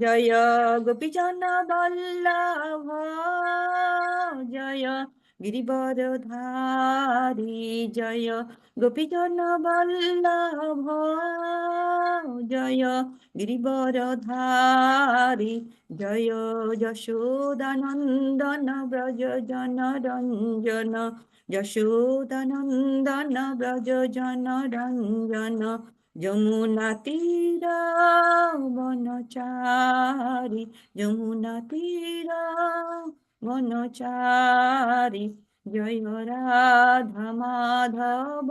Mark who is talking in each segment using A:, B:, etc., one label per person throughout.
A: জয় গোপীজন বল্লভ জয় গিরিবরধারী জয় গোপীজন বল্লভ জয় গিরিবরধারী জয় যশোদানন্দন ব্রজ জনরঞ্জন যশোদানন্দন ব্রজ জনরঞ্জন যমুনা তীরা বনচারী যমুনা তীরা বনচারী জয় রাধা মাধব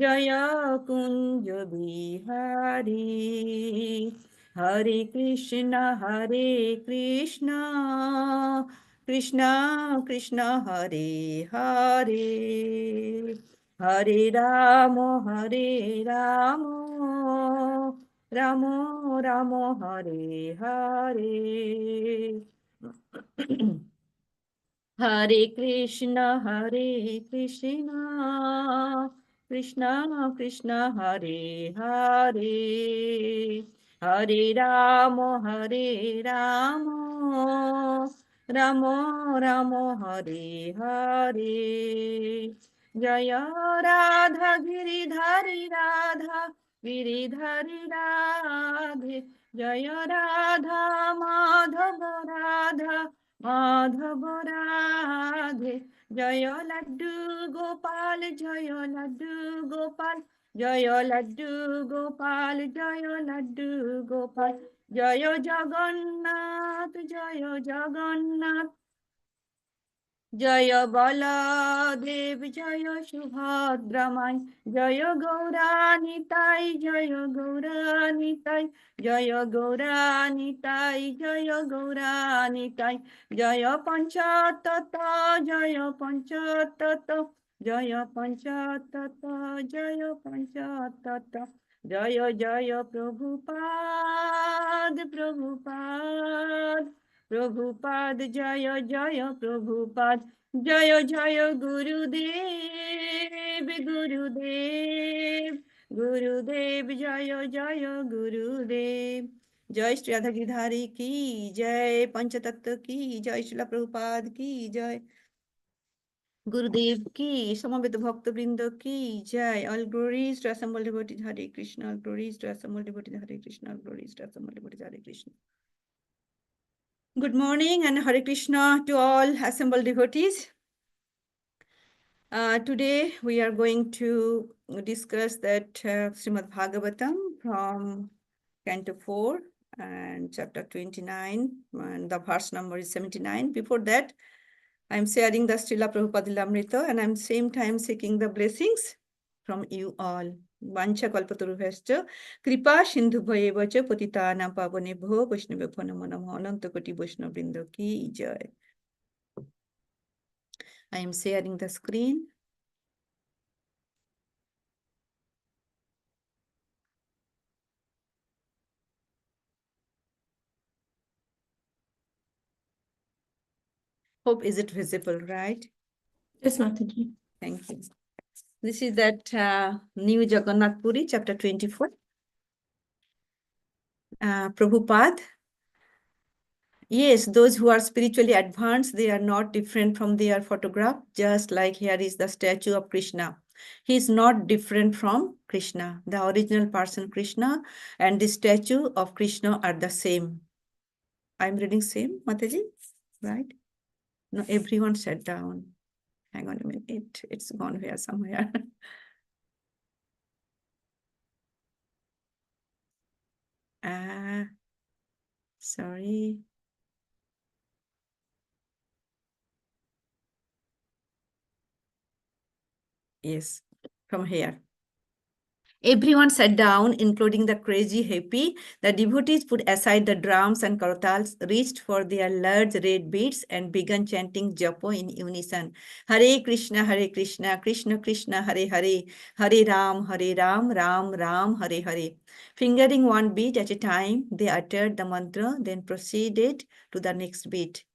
A: জয় কুঞ্জ বিহারী হরে কৃষ্ণ কৃষ্ণ কৃষ্ণ হরে হরে হরে রাম রাম রাম হরে হরে হরে কৃষ্ণ কৃষ্ণ কৃষ্ণ হরে হরে হরে রাম রাম রাম হরে হরে জয় রাধা গিরিধারী রাধে জয় রাধা মাধব রাধে জয় লাড্ডু গোপাল জয় লাড্ডু গোপাল জয় লাড্ডু গোপাল জয় লাড্ডু গোপাল জয় জগন্নাথ জয় বলদেব জয় সুভদ্রমাই জয় গৌরানিতাই জয় গৌরানিতাই জয় গৌরানিতাই জয় গৌরানিতাই জয় পঞ্চতত্ত্ব জয় পঞ্চতত্ত্ব জয় পঞ্চতত্ত্ব জয় পঞ্চতত্ত্ব জয় জয় প্রভুপাদ জয় জয় প্রভুপাদ জয় জয় গুরুদেব জয় জয় গুরুদেব জয় শ্রী রাধা गिरधारी की जय पंचतत्व की जय श्रीला प्रभुपाद की जय गुरुदेव की समवेत भक्तवृंद की जय all glories to assembled devotees Hare Krishna all glories to assembled devotees Hare Krishna all glories to assembled devotees Hare Krishna Good morning and Hare Krishna to all assembled devotees. Today we are going to discuss that Srimad Bhagavatam from Canto 4 and chapter 29 and the verse number is 79. Before that, I am sharing the Srila Prabhupada Lamrita and I am same time seeking the blessings from you all. Vancha kalpatarubhyascha kripa sindhubhayeva cha patitanam pavanebhyo vaishnavebhyo namo namaha anantakoti vaishnavvrinda ki jai. I am sharing the screen. Hope is it visible, right?
B: Yes, Mataji.
A: Thank you. This is that new Jagannath Puri, chapter 24. Prabhupada. Yes, those who are spiritually advanced, they are not different from their photograph, just like here is the statue of Krishna. He is not different from Krishna. The original person Krishna and the statue of Krishna are the same. I'm reading same, Mataji, right? No, everyone sat down. Hang on a minute, it's gone here somewhere. Sorry. Yes, from here. Everyone sat down, including the crazy hippie. The devotees put aside the drums and kartals, reached for their large red beads, and began chanting japo in unison. Hare Krishna, Krishna Krishna, Hare Hare, Hare Ram, Ram Ram, Hare Hare. Fingering one beat at a time, they uttered the mantra, then proceeded to the next beat.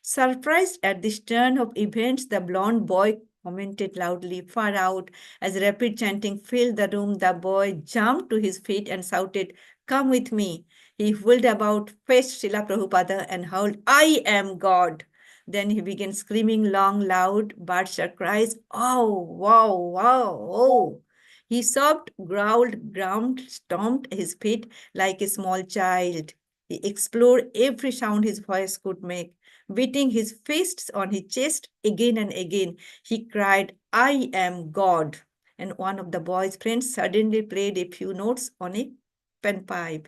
A: Surprised at this turn of events, the blonde boy commented loudly, far out. As rapid chanting filled the room, the boy jumped to his feet and shouted, Come with me. He wheeled about, faced Srila Prabhupada and howled, I am God. Then he began screaming long, loud, birdshot cries. Oh, wow, wow, oh. He sobbed, growled, ground, stomped his feet like a small child. He explored every sound his voice could make, beating his fists on his chest again and again. He cried, I am God. And one of the boy's friends suddenly played a few notes on a panpipe.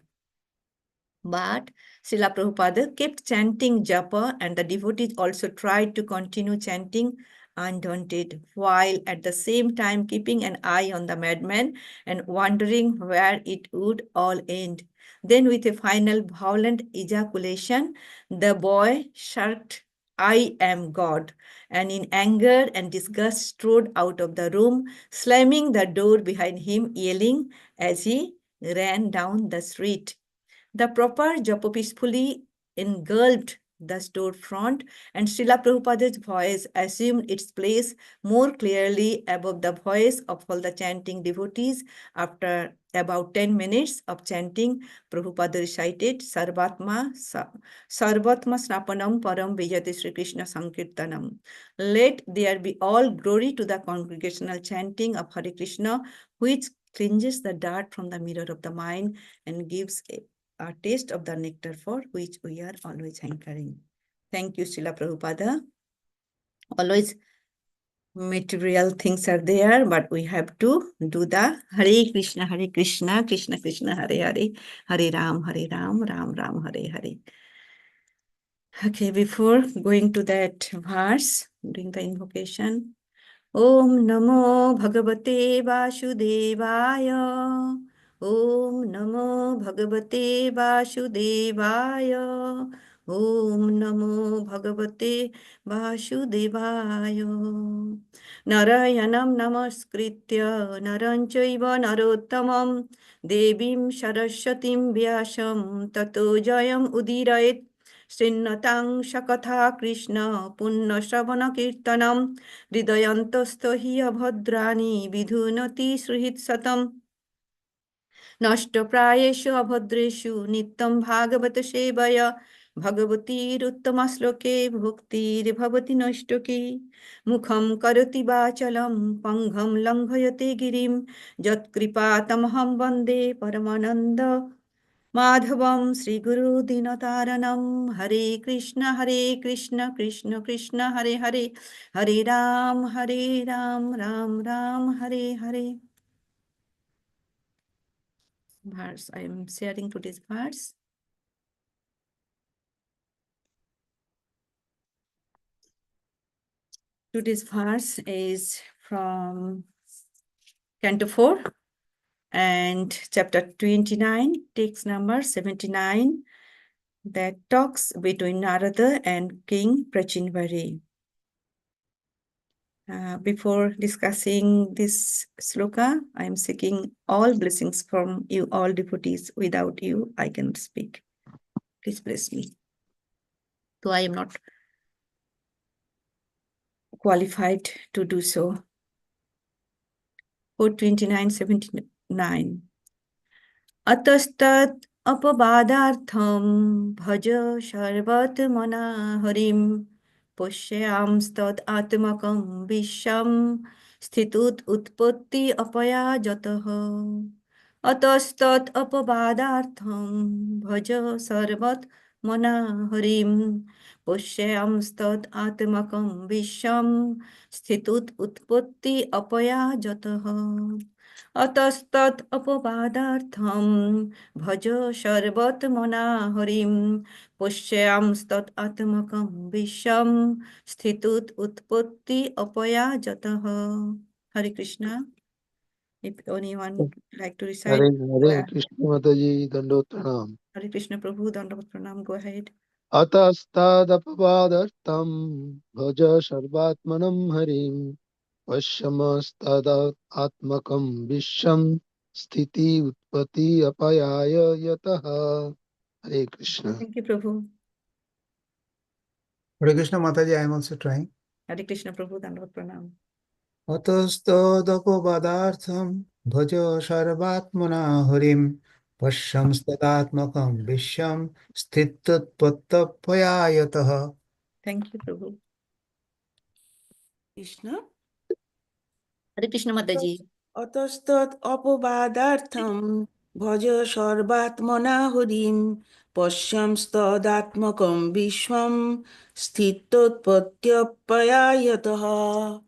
A: But Srila Prabhupada kept chanting japa, and the devotees also tried to continue chanting undaunted, while at the same time keeping an eye on the madman and wondering where it would all end. Then, with a final violent ejaculation, the boy shrieked, I am God, and in anger and disgust strode out of the room, slamming the door behind him, yelling as he ran down the street. The proper japa peacefully engulfed the storefront, and Srila Prabhupada's voice assumed its place more clearly above the voice of all the chanting devotees. After about 10 minutes of chanting, Prabhupada recited Sarvatma Snapanam Param Vijati Sri Krishna Sankirtanam. Let there be all glory to the congregational chanting of Hare Krishna, which cleanses the dirt from the mirror of the mind and gives a taste of the nectar for which we are always hankering. Thank you, Srila Prabhupada. Always material things are there, but we have to do the Hare Krishna, Krishna Krishna, Hare Hare, Hare Ram, Ram Ram, Hare Hare. Okay, before going to that verse, doing the invocation, Om Namo Bhagavate Vasudevaya. Om Namo Bhagavate Vasudevaya. Om Namo Bhagavate Vasudevaya. Narayanam Namaskritya Naranchaiva Narottamam Devim Saraswatim Vyasam Tato Jayam Udirayet Srinnatang Shakatha Krishna Punna Shravana Kirtanam हृदयन्तस्थ हि अभद्राणि विधुनति सुहृत्सतम् नष्टप्रायेषु अभद्रेषु नित्यं भागवत सेवया भगवतीरुत्तमश्लोके भुक्तिर्भवति नैष्टकी मुखं करोति वाचलं पङ्गं लङ्घयते गिरिं यत्कृपातमहं वन्दे परमानन्द माधवं श्रीगुरुदीनतारणं हरे Krishna Krishna Krishna Hare Hare Hare Ram Ram Ram Hare Hare. Verse. I am sharing today's verse. Today's verse is from Canto 4 and chapter 29, text number 79, that talks between Narada and King Prachinvari. Before discussing this sloka, I am seeking all blessings from you, all devotees. Without you, I cannot speak. Please bless me. Though I am not qualified to do so. 429:79. Atastat apabhadartham bhaja sarvatmana harim pushyamstad atmakam visham sthitut utpatti apayajatah. Atastat apabhadartham bhaja sarvatmana harim pushyamstad atmakam visham sthitut utpatti apayajatah. अतस्तत् अपवादार्थं भज सर्वतमना हरिं पुष्यांस्तत् आत्मकं विश्वं स्थितुत उत्पत्ति अपयाजतः. Hare Krishna. If anyone would like to recite,
B: Hare Krishna Mataji Dandot Pranam.
A: Hare Krishna Prabhu, Dandavat Pranam, go ahead.
B: Atastadapadartam bhaja sarvatmanam harim pasyamastada-atmakam visham sthiti utpati apayaya yataha. Hare Krishna.
A: Thank you, Prabhu.
C: Hare Krishna Mataji, I am also trying.
A: Hare Krishna Prabhu, Dandavat Pranam.
C: Atastadapadartham bhaja sarvatmana harim पश्यंस्तदात्मकं विश्वं स्थित्युत्पत्त्यपयायतः.
A: Thank you, Prabhu.
D: Krishna.
A: Hare Krishna Mataji.
D: Atastat apabadartham bhaja sarvatmana hurim pashyamstadatmakam vishwam sthitotpatyapayayatah.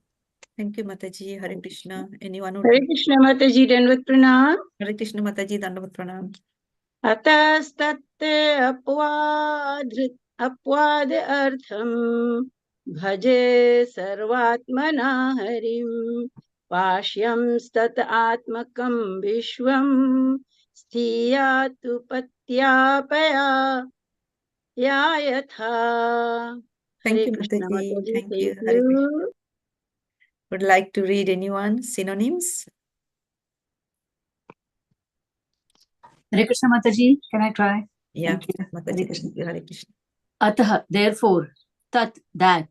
A: Thank you, Mataji. Hare Krishna. Anyone would
E: Hare Krishna Mataji, Dandavat Pranam.
A: Hare Krishna Mataji, Dandavat Pranam.
E: Atastatte apwad artham bhaje sarvatmana harim pashyam stat atmakam vishwam sthiyatu patyapaya yatha.
A: Thank
E: Hare
A: you,
E: Krishna
A: Mataji.
E: Mataji,
A: Thank
E: thank
A: you. Hare Krishna.
E: you.
A: Would like to read anyone synonyms?
F: Hare Krishna Mataji, can I try?
A: Yeah,
F: Thank you. Hare
A: Mataji.
F: Krishna.
A: Thank you. Hare Krishna.
F: Atah, therefore, tat, that,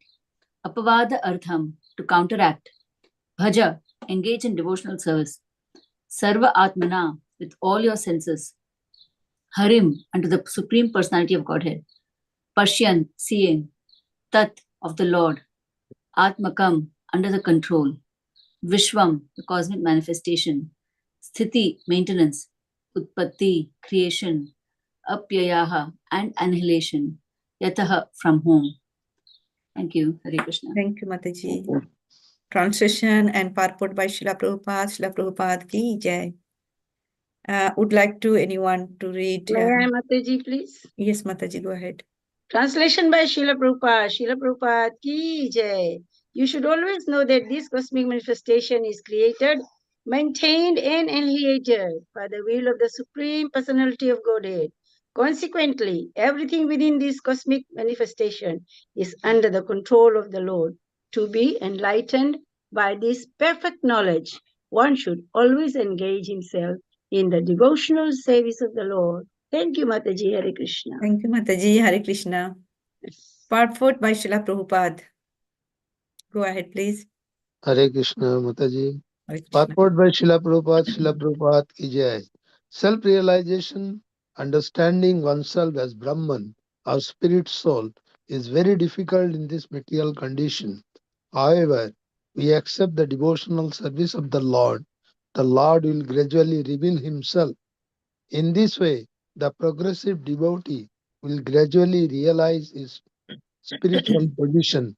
F: apavada artham, to counteract, bhaja, engage in devotional service, sarva atmana, with all your senses, harim, unto the Supreme Personality of Godhead, pashyan, seeing, tat, of the Lord, atmakam, under the control, vishwam, the cosmic manifestation, sthiti, maintenance, utpatti, creation, apyayaha, and annihilation, yataha, from whom. Thank you. Hare Krishna.
A: Thank you, Mataji. Translation and purport by Srila Prabhupada. Srila Prabhupada ki jai. Would like to anyone to read?
E: May I, Mataji, please?
A: Yes, Mataji, go ahead.
E: Translation by Srila Prabhupada. Srila Prabhupada ki jai. You should always know that this cosmic manifestation is created, maintained, and annihilated by the will of the Supreme Personality of Godhead. Consequently, everything within this cosmic manifestation is under the control of the Lord. To be enlightened by this perfect knowledge, one should always engage himself in the devotional service of the Lord. Thank you, Mataji. Hare Krishna.
A: Thank you, Mataji. Hare Krishna. Purport by Srila Prabhupada. Go ahead, please.
B: Hare Krishna Mataji.
A: Hare Krishna.
B: Purport by Srila Prabhupada ki jai. Self-realization, understanding oneself as Brahman, our spirit soul, is very difficult in this material condition. However, we accept the devotional service of the Lord will gradually reveal himself. In this way, the progressive devotee will gradually realize his spiritual position.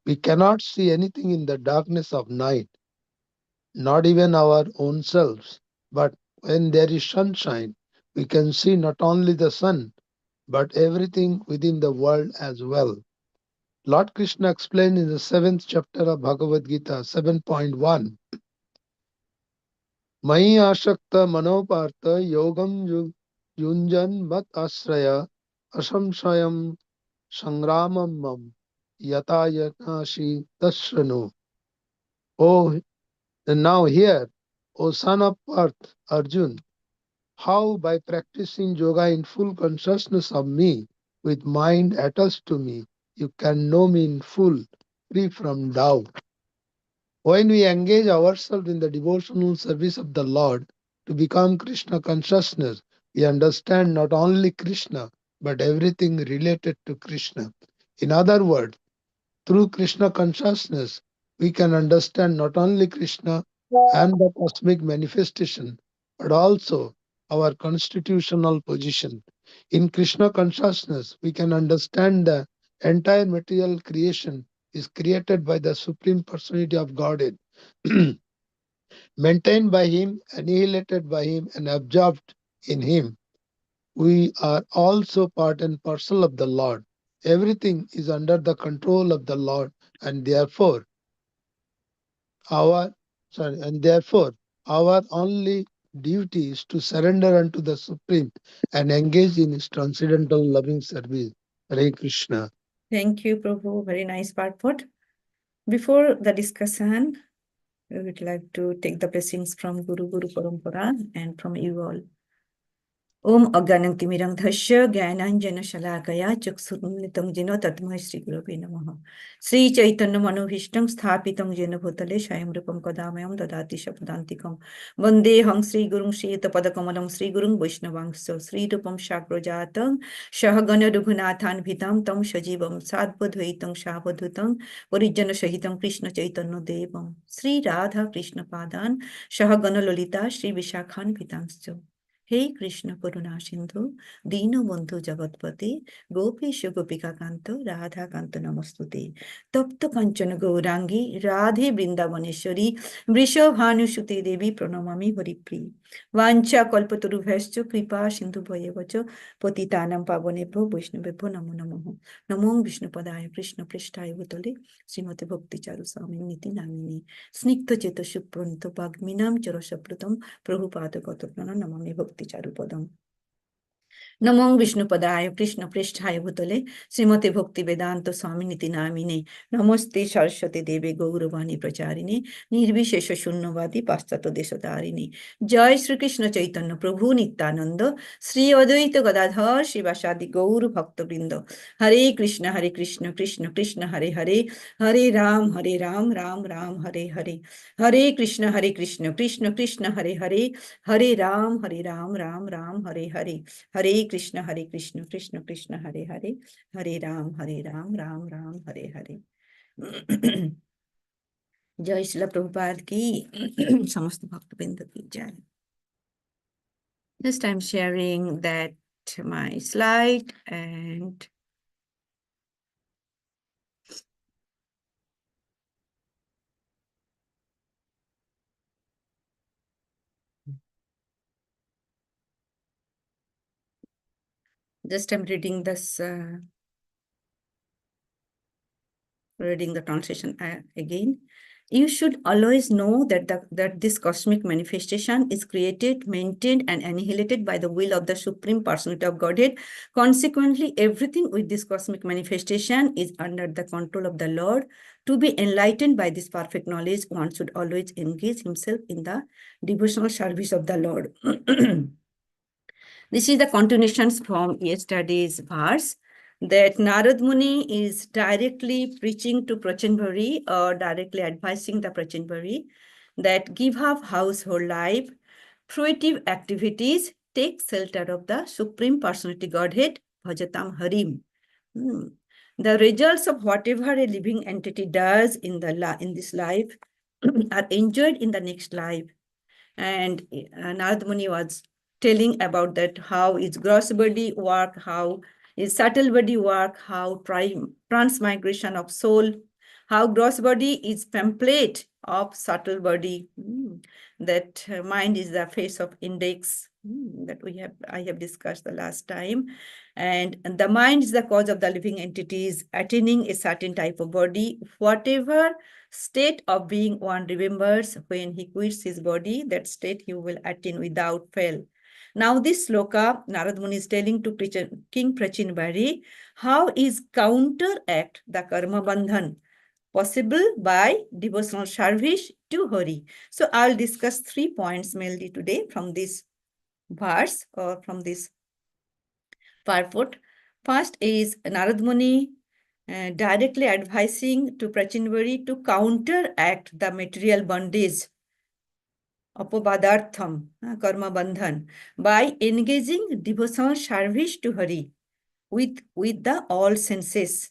B: We cannot see anything in the darkness of night, not even our own selves. But when there is sunshine, we can see not only the sun, but everything within the world as well. Lord Krishna explained in the 7th chapter of Bhagavad Gita 7.1, Mai ashakta manopartha yogam yunjan mat asraya asamshayam sangramam mam yatayanashi tasranu. Oh, and now here, O son of Earth, Arjun, how by practicing yoga in full consciousness of me, with mind attached to me, you can know me in full, free from doubt. When we engage ourselves in the devotional service of the Lord to become Krishna consciousness, we understand not only Krishna, but everything related to Krishna. In other words, through Krishna consciousness, we can understand not only Krishna and the cosmic manifestation, but also our constitutional position. In Krishna consciousness, we can understand the entire material creation is created by the Supreme Personality of Godhead, maintained by Him, annihilated by Him, and absorbed in Him. We are also part and parcel of the Lord. Everything is under the control of the Lord, and therefore our only duty is to surrender unto the Supreme and engage in His transcendental loving service. Hare Krishna.
A: Thank you, Prabhu. Very nice purport. Before the discussion, we would like to take the blessings from Guru Parampara and from you all. Om Agyanantimirang Dhasya Gyananjana Shalakaya Chaksurunnitam Jena Tatmai Sri Gurave Namaha. Sri Chaitanya Manobhishtam Sthapitam Jena Bhutale Shayam Rupam Kadamayam Dadati Shapadantikam Vandeham Sri Gurung Shita Padakamalam Sri Gurung Vaishnavangsya Sri Rupam Shakrajatam Shahagana Rughunatham Vitam Tam Shajivam Sadbadvaitam Shabadhutam Parijana Shahitam Krishna Chaitanya Devam Sri Radha Krishna Padan Shahagana Lolita Sri Vishakhan Vitangsya. Hey Krishna Karuna Sindhu, Dino Bandhu Jagatpati, Gopisha Gopika Kanto, Radha Kanto Namastute, Tapta Kanchana Gaurangi, Radhe Brindavaneshwari, Vrishabhanu Shuti Devi Pranamami Haripri, Vancha Kalpaturu Vescho, Kripa Sindhu Bhayevacho, Patitanam Pavanepo, Vaishnavepo Namo Namo, Namo Vishnu Padaya, Krishna Prishthaya Bhutale, Srimati Bhakti Charu Swami Niti Namini, Snikta Cheta Shupranto Bhagminam Charasaprutam, Prabhupada Gotapana Namami Bhakti Charupadam. Namong Vishnu Padaya Krishna Prishthaya Bhutale Srimati Bhakti Vedanta Swaminiti Namine Namaste Saraswati Devi Gauravani Pracharine Nirvishesha Shunnavadi Pastato Desotarini Jai Sri Krishna Chaitanya Prabhu Nityananda Sri Advaita Gadadhar Shivasadi Gauru Bhakta Brinda Hare Krishna Krishna Krishna Hare Hare Hare Ram Ram Ram Hare Hare Hare Krishna Krishna Krishna Hare Hare Hare Ram Ram Ram Hare Hare Hare Krishna Krishna Krishna Hare Hare Hare Ram Ram Ram Hare Hare. Jai Srila Prabhupada ki Samasta Bhaktivinoda ki Jai. Just I'm sharing that my slide and just I'm reading this reading the translation again. You should always know that this cosmic manifestation is created, maintained, and annihilated by the will of the Supreme Personality of Godhead. Consequently, everything with this cosmic manifestation is under the control of the Lord. To be enlightened by this perfect knowledge, one should always engage himself in the devotional service of the Lord. This is the continuations from yesterday's verse, that Narad Muni is directly preaching to Prachanbhari or directly advising the Prachanbhari that give up household life, fruitive activities, take shelter of the Supreme Personality Godhead, Bhajatam Harim. The results of whatever a living entity does in this life are enjoyed in the next life. And Narad Muni was telling about that, how is gross body work, how is subtle body work, how transmigration of soul, how gross body is pamphlet of subtle body, that mind is the face of index, that I have discussed the last time, and the mind is the cause of the living entities attaining a certain type of body. Whatever state of being one remembers, when he quits his body, that state he will attain without fail. Now this sloka, Narad Muni is telling to King Prachinbhari how is counteract the karma bandhan possible by devotional service to Hari. So I'll discuss 3 points mainly today from this verse or from this purport. First is Narad Muni directly advising to Prachinbhari to counteract the material bondage, apabadartham, karma bandhan, by engaging devotional service to Hari with the all senses.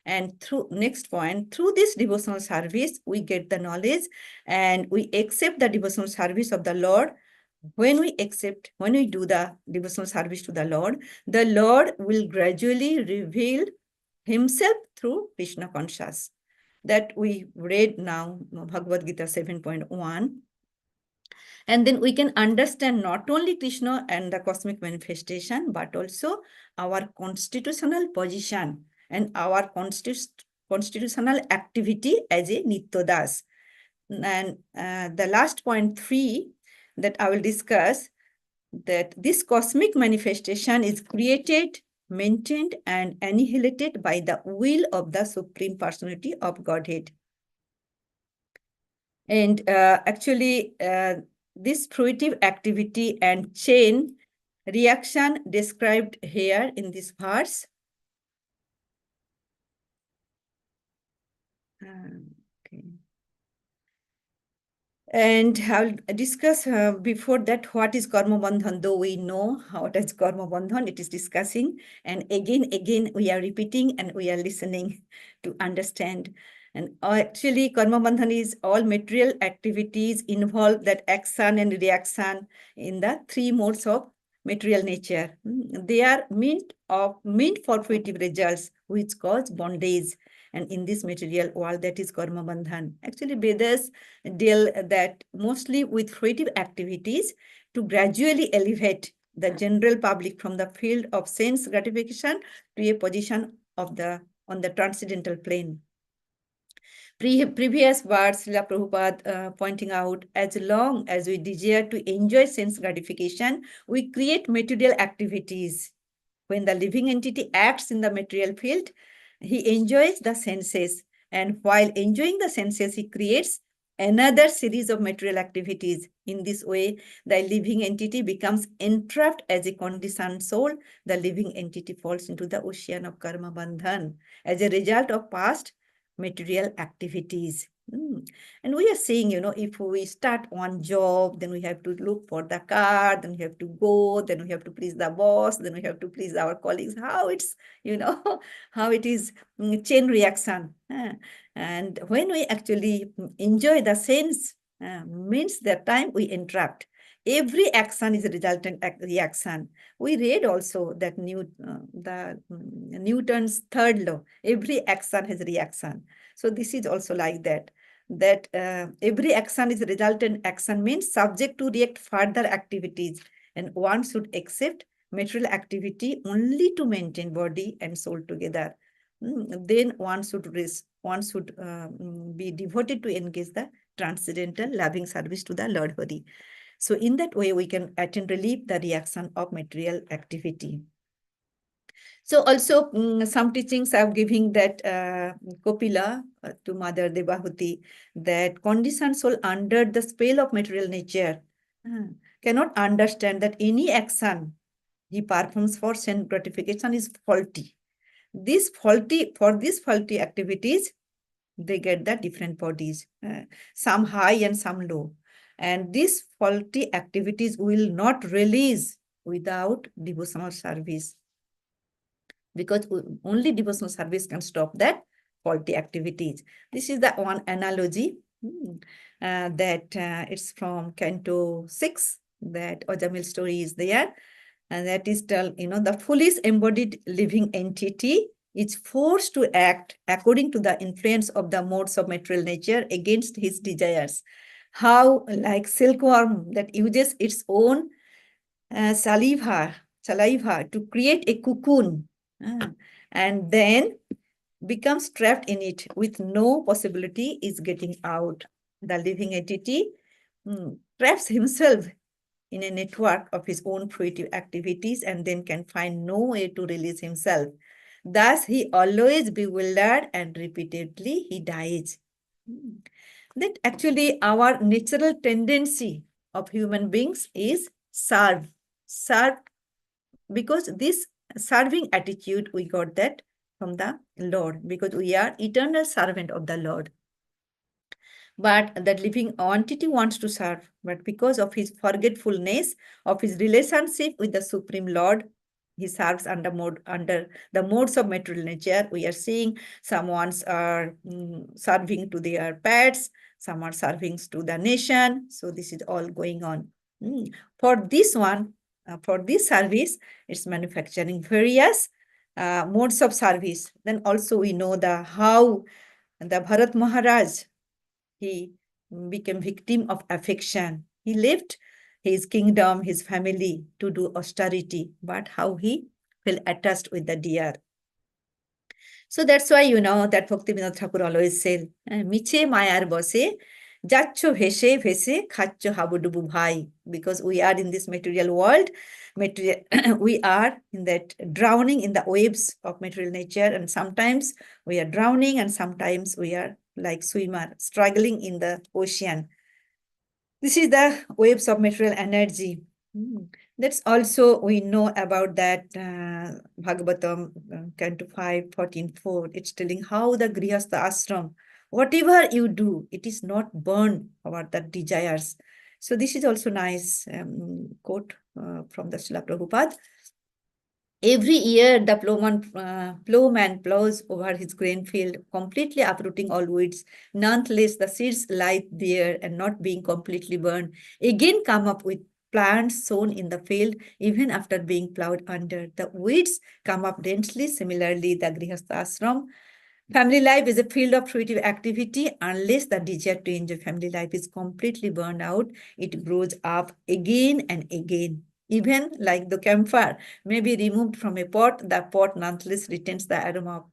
A: And through next point, through this devotional service, we get the knowledge and we accept the devotional service of the Lord. When we do the devotional service to the Lord will gradually reveal himself through Krishna consciousness. That we read now, Bhagavad Gita 7.1. And then we can understand not only Krishna and the cosmic manifestation, but also our constitutional position and our constitutional activity as a Nitya-das. And the last point 3 that I will discuss, that this cosmic manifestation is created, maintained, and annihilated by the will of the Supreme Personality of Godhead. And actually, this fruitive activity and chain reaction described here in this verse. Okay. And I'll discuss before that what is karma bandhan, though we know what is karma bandhan, it is discussing. And again, we are repeating and we are listening to understand. And actually, karma bandhan is all material activities involve that action and reaction in the three modes of material nature. They are meant for fruitive results, which cause bondage. And in this material world, that is karma bandhan. Actually, Vedas deal that mostly with creative activities to gradually elevate the general public from the field of sense gratification to a position of on the transcendental plane. Previous words, Srila Prabhupada pointing out, as long as we desire to enjoy sense gratification, we create material activities. When the living entity acts in the material field, he enjoys the senses. And while enjoying the senses, he creates another series of material activities. In this way, the living entity becomes entrapped as a conditioned soul. The living entity falls into the ocean of karma bandhan as a result of past material activities. And we are saying, if we start one job, then we have to look for the car, then we have to go, then we have to please the boss, then we have to please our colleagues. How it's, how it is chain reaction. And when we actually enjoy the sense, means that time we entrapped. Every action is a resultant reaction. We read also that Newton's third law. Every action has reaction. So this is also like that. That every action is a resultant action means subject to react further activities, and one should accept material activity only to maintain body and soul together. Then one should be devoted to engage the transcendental loving service to the Lord Hari. So in that way, we can attain relieve the reaction of material activity. So also some teachings are giving that Kopila to Mother Devahuti, that conditioned soul under the spell of material nature cannot understand that any action he performs for sense gratification is faulty. For these faulty activities, they get the different bodies, some high and some low. And these faulty activities will not release without devotional service, because only devotional service can stop that faulty activities. This is the one analogy that it's from Canto 6, that Ojamil story is there. And that is the foolish embodied living entity is forced to act according to the influence of the modes of material nature against his desires. How, like silkworm that uses its own saliva to create a cocoon and then becomes trapped in it with no possibility is getting out. The living entity traps himself in a network of his own creative activities and then can find no way to release himself. Thus, he always bewildered and repeatedly he dies. That actually our natural tendency of human beings is serve, because this serving attitude, we got that from the Lord, because we are eternal servant of the Lord. But that living entity wants to serve, but because of his forgetfulness of his relationship with the Supreme Lord, he serves under the modes of material nature. We are seeing some ones are serving to their pets, some are serving to the nation. So this is all going on. For this one, for this service, it's manufacturing various modes of service. Then also we know how the Bharat Maharaj, he became victim of affection. He left his kingdom, his family to do austerity, but how he felt attached with the deer. So that's why, that Bhaktivinoda Thakur always said, Miche mayar bose, jaccho vese vese, khacho habudubu bhai. Because we are in this material world, we are in that drowning in the waves of material nature, and sometimes we are drowning and sometimes we are like swimmer struggling in the ocean. This is the waves of material energy. That's also, we know about that Bhagavatam, Canto 5, 14:4. It's telling how the Grihastha ashram, whatever you do, it is not burned about the desires. So this is also nice quote from the Srila Prabhupada. Every year, the plowman plows over his grain field, completely uprooting all weeds. Nonetheless, the seeds lie there and not being completely burned. Again, come up with plants sown in the field, even after being plowed under. The weeds come up densely. Similarly, the Grihastha ashram. Family life is a field of fruitive activity. Unless the desire to enjoy family life is completely burned out, it grows up again and again. Even like the camphor may be removed from a pot, the pot nonetheless retains the aroma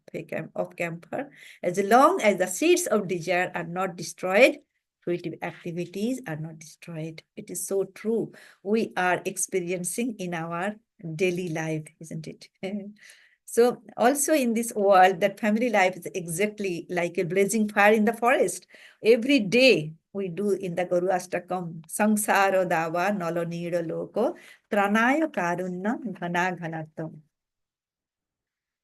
A: of camphor. As long as the seeds of desire are not destroyed, fruitive activities are not destroyed. It is so true. We are experiencing in our daily life, isn't it? So also in this world, that family life is exactly like a blazing fire in the forest. Every day we do in the Guru Ashtakam, Sangsaro Dava Nalo Niro Loko, Tranaya Karunna Ghana Ghanatam.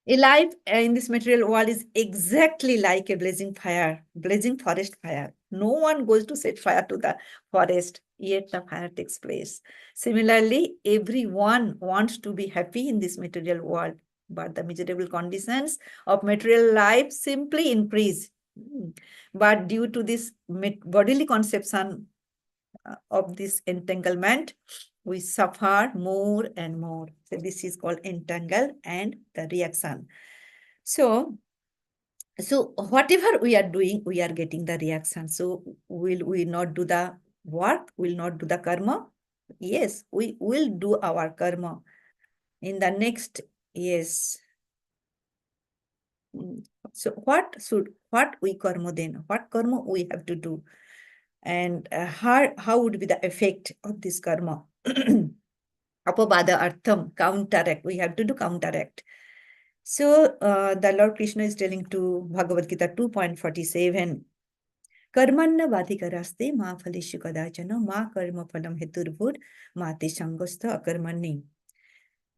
A: A life in this material world is exactly like a blazing forest fire. No one goes to set fire to the forest, yet the fire takes place. Similarly, everyone wants to be happy in this material world, but the miserable conditions of material life simply increase. But due to this bodily conception of this entanglement, we suffer more and more. So this is called entangle and the reaction. So whatever we are doing, we are getting the reaction. So will we not do the work? Will not do the karma? Yes, we will do our karma. In the next, yes. So what we karma then? What karma we have to do? And how would be the effect of this karma? Apapada artham, counteract. We have to do counteract. So the Lord Krishna is telling to Bhagavad Gita 2.47, Karmanna vadhikaraste ma phaleshu kadachana ma karma phalam heturvur mate sangastha akarmani.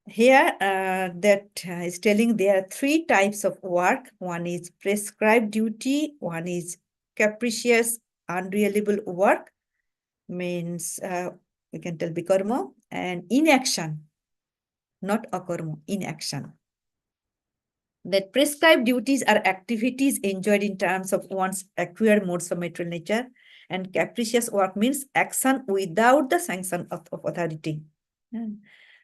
A: Here that is telling there are three types of work. One is prescribed duty, one is capricious, unreliable work, means we can tell bikarma, and inaction, not akarma, inaction. That prescribed duties are activities enjoyed in terms of one's acquired modes of material nature, and capricious work means action without the sanction of authority.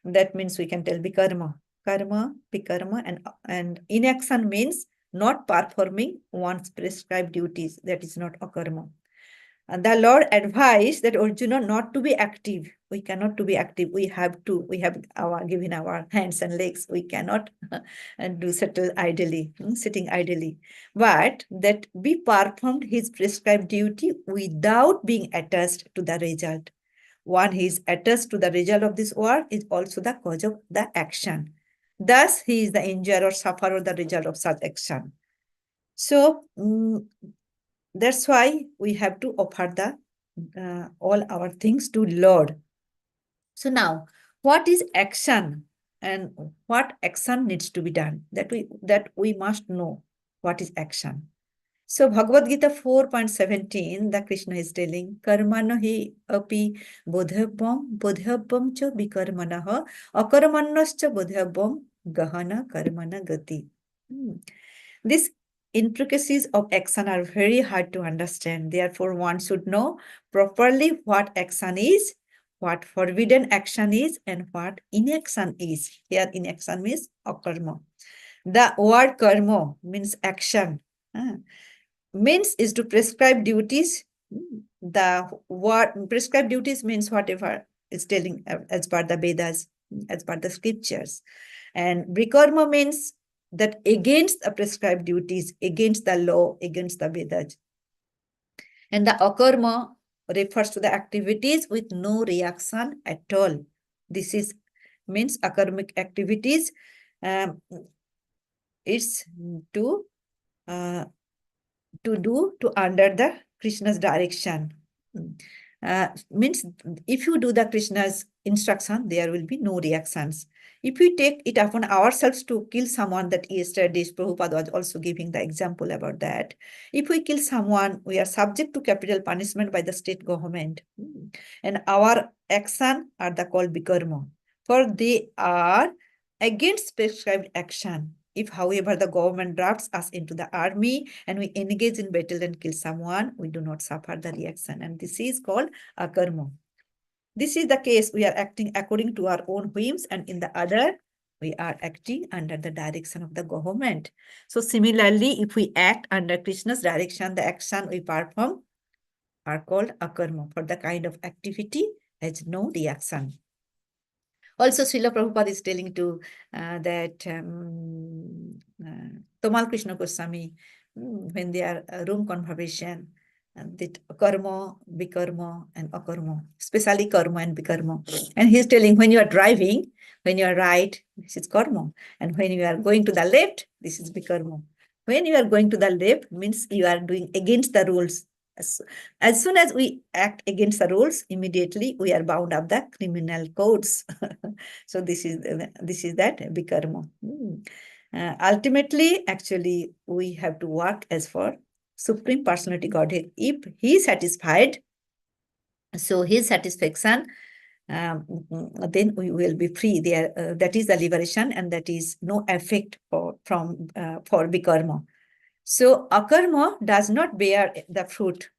A: That means we can tell bikarma, karma, bikarma, and inaction means not performing one's prescribed duties. That is not akarma. And the Lord advised that Arjuna not to be active. We cannot to be active. We have given our hands and legs. We cannot do settle idly, sitting idly. But that we performed his prescribed duty without being attached to the result. One he is attached to the result of this work is also the cause of the action. Thus, he is the enjoyer or sufferer of the result of such action. So, that's why we have to offer the all our things to Lord. So now, what is action and what action needs to be done? That we must know what is action. So Bhagavad Gita 4.17, the Krishna is telling, Karmano hi api bodhyabam cha vikarmanaha akarmanascha bodhyabam gahana karmana gati. These intricacies of action are very hard to understand. Therefore, one should know properly what action is, what forbidden action is, and what inaction is. Here, inaction means akarma. The word karma means action. Means is to prescribe duties. The word prescribed duties means whatever is telling as per the Vedas, as per the scriptures. And vikarma means that against the prescribed duties, against the law, against the Vedas. And the akarma refers to the activities with no reaction at all. This is means akarmic activities. It's to do to under the Krishna's direction. Means if you do the Krishna's instruction, there will be no reactions. If we take it upon ourselves to kill someone, that yesterday Prabhupada was also giving the example about that. If we kill someone, we are subject to capital punishment by the state government. And our action are the called bikarma, for they are against prescribed action. If, however, the government drafts us into the army and we engage in battle and kill someone, we do not suffer the reaction. And this is called akarma. This is the case. We are acting according to our own whims, and in the other, we are acting under the direction of the government. So similarly, if we act under Krishna's direction, the action we perform are called akarma, for the kind of activity has no reaction. Also, Srila Prabhupada is telling to that Tamal Krishna Goswami, when they are room conversation, that karma, bikarma, and akarma, especially karma and bikarma. And he's telling, when you are driving, when you are right, this is karma. And when you are going to the left, this is bikarma. When you are going to the left, means you are doing against the rules. As soon as we act against the rules, immediately we are bound up the criminal codes. So this is that bikarma. Ultimately, actually, we have to work as for Supreme Personality Godhead. If he is satisfied, so his satisfaction, then we will be free. There, that is the liberation, and that is no effect for bikarma. So akarma does not bear the fruit,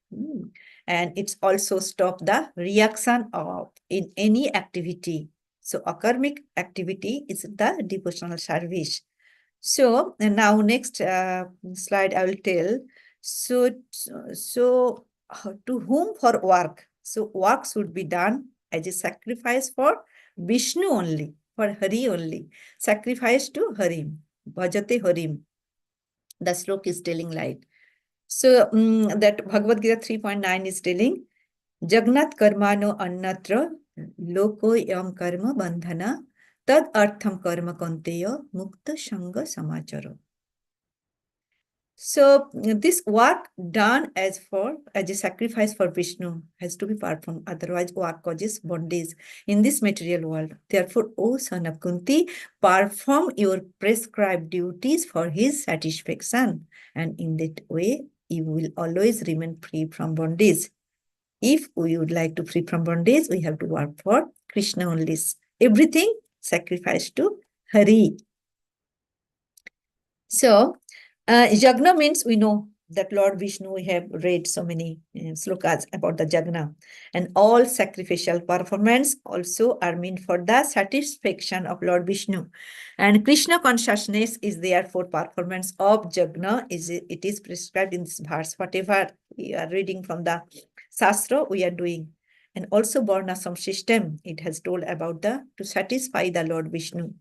A: and it's also stop the reaction of in any activity. So akarmic activity is the devotional service. So now next slide I will tell. So to whom for work? So work should be done as a sacrifice for Vishnu only, for Hari only. Sacrifice to Harim, Bhajate Harim. The slok is telling like. So that Bhagavad Gita 3.9 is telling, Jagnat karmano annatra loko yam karma bandhana tad artham karma kanteya mukta shanga samachara. So this work done as a sacrifice for Vishnu has to be performed, otherwise work causes bondage in this material world. Therefore, O son of Kunti, perform your prescribed duties for his satisfaction, and in that way you will always remain free from bondage. If we would like to free from bondage, we have to work for Krishna only. Everything sacrificed to Hari. So Yagna means, we know that Lord Vishnu, we have read so many slokas about the Yagna, and all sacrificial performance also are meant for the satisfaction of Lord Vishnu. And Krishna consciousness is therefore performance of Yagna. It is prescribed in this verse. Whatever we are reading from the Shastra, we are doing. And also Varnasam system, it has told about to satisfy the Lord Vishnu.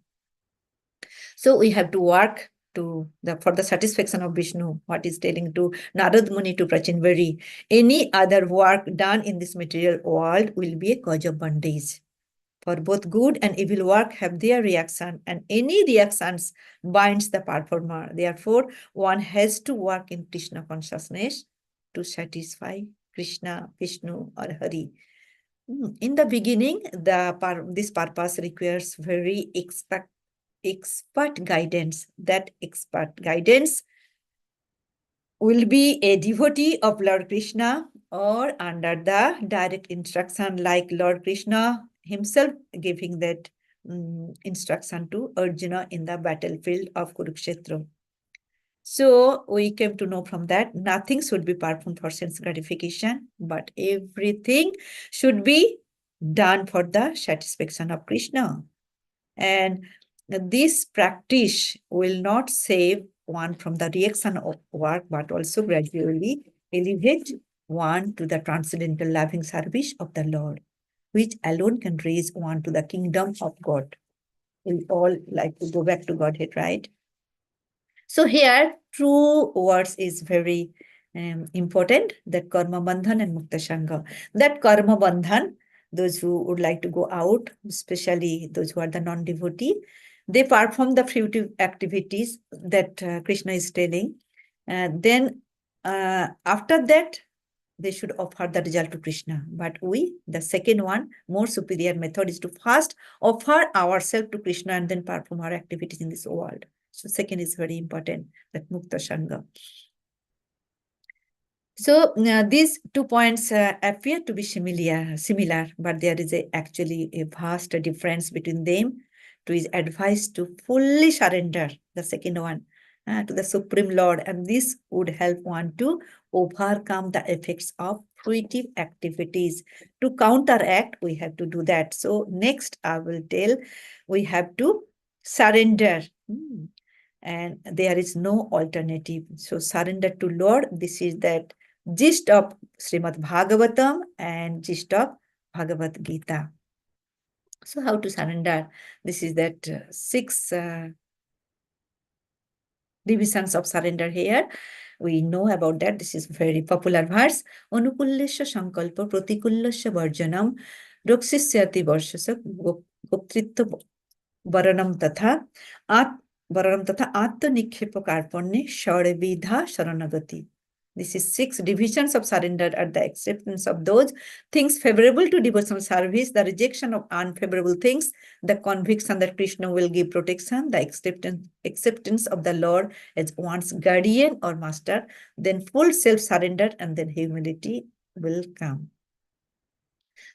A: So we have to work for the satisfaction of Vishnu. What is telling to Narad Muni to Prachinvari, any other work done in this material world will be a cause of bondage. For both good and evil work have their reaction, and any reactions binds the performer. Therefore, one has to work in Krishna consciousness to satisfy Krishna, Vishnu, or Hari. In the beginning, this purpose requires very expert guidance. That expert guidance will be a devotee of Lord Krishna or under the direct instruction, like Lord Krishna himself giving that instruction to Arjuna in the battlefield of Kurukshetra. So we came to know from that nothing should be performed for sense gratification, but everything should be done for the satisfaction of Krishna. And this practice will not save one from the reaction of work, but also gradually elevate one to the transcendental loving service of the Lord, which alone can raise one to the kingdom of God. We all like to go back to Godhead, right? So here, true words is very important, that karma bandhan and mukta shanga. That karma bandhan, those who would like to go out, especially those who are the non-devotee, they perform the fruitive activities that Krishna is telling. Then after that, they should offer the result to Krishna. But we, the second one, more superior method is to first offer ourselves to Krishna and then perform our activities in this world. So second is very important, that Mukta Sangha. So these 2 points appear to be similar, but there is actually a vast difference between them. To is advised to fully surrender, the second one, to the Supreme Lord, and this would help one to overcome the effects of fruitive activities. To counteract, we have to do that. So next I will tell, we have to surrender. And there is no alternative. So surrender to Lord, this is that gist of Srimad Bhagavatam and gist of Bhagavad Gita. So how to surrender? This is that 6 divisions of surrender here. We know about that. This is very popular verse. Anukullesya sankalpa pratikullasya varjanam roksisyati varshasa goptritva varanam tatha atta nikhepa karpanne sharavidha sharanagati. This is 6 divisions of surrender at the acceptance of those things favorable to devotional service, the rejection of unfavorable things, the conviction that Krishna will give protection, the acceptance of the Lord as one's guardian or master, then full self-surrender, and then humility will come.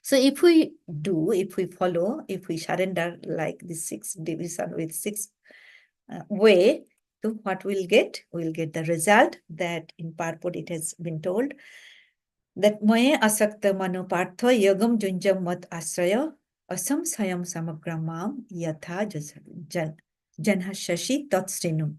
A: So if we follow, if we surrender like this 6 division with 6 way, so what we'll get? We'll get the result that in purport it has been told that Maya asakta manopartha yagam junjam mat asraya asam sayam samagramam yatha janhashashi tatsrinu.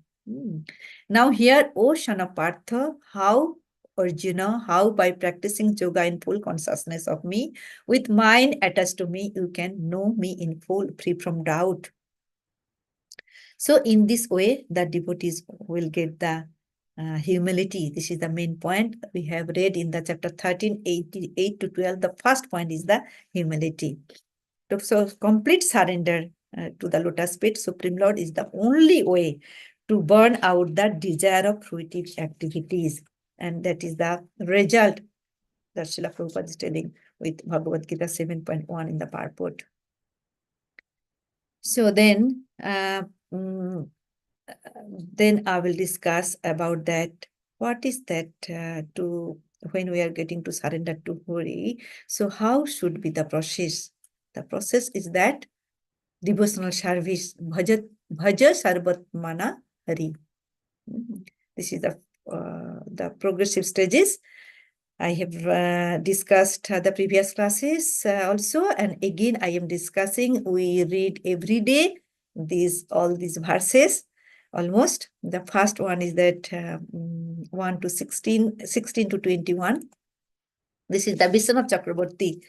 A: Now here, O Shanapartha, how Arjuna, how by practicing yoga in full consciousness of me, with mind attached to me, you can know me in full, free from doubt. So in this way, the devotees will get the humility. This is the main point we have read in the chapter 13, 8 to 12. The first point is the humility. So complete surrender to the lotus feet, Supreme Lord, is the only way to burn out the desire of fruitive activities. And that is the result that Srila Prabhupada is telling with Bhagavad Gita 7.1 in the purport. So then I will discuss about that. What is that when we are getting to surrender to Hari? So how should be the process? The process is that devotional service, bhaja sarvatmana Hari. This is the progressive stages. I have discussed the previous classes also, and again I am discussing. We read every day all these verses almost. The first one is that 1 to 16 to 21. This is the Vishwanath Chakraborty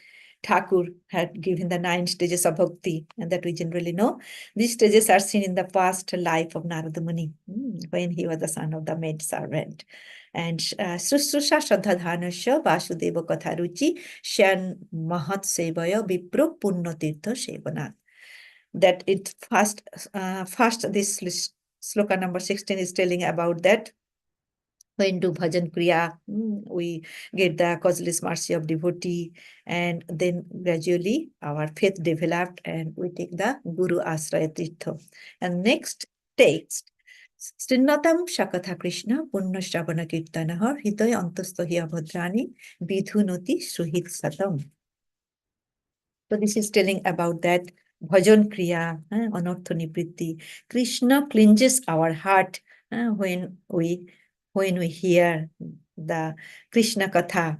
A: Thakur had given the 9 stages of bhakti, and that we generally know. These stages are seen in the past life of Narada Muni, when he was the son of the maid servant. And Susrusha Shraddhadhanasya Vasudeva Katharuchi Shan Mahat Sevaya Vipro Punnatirtha Sevanat. That it first this sloka number 16 is telling about that. When do bhajan kriya, we get the causeless mercy of devotee, and then gradually our faith developed and we take the Guru Asraya Tirtha. And next text, Srinnatam Shakatha Krishna Punna Shravana Kirtanah Hitoy Antastohi Abhadrani Vidhunoti Suhit Satam. So this is telling about that bhajan kriya, anartha nibritti. Krishna cleanses our heart when we hear the Krishna Katha,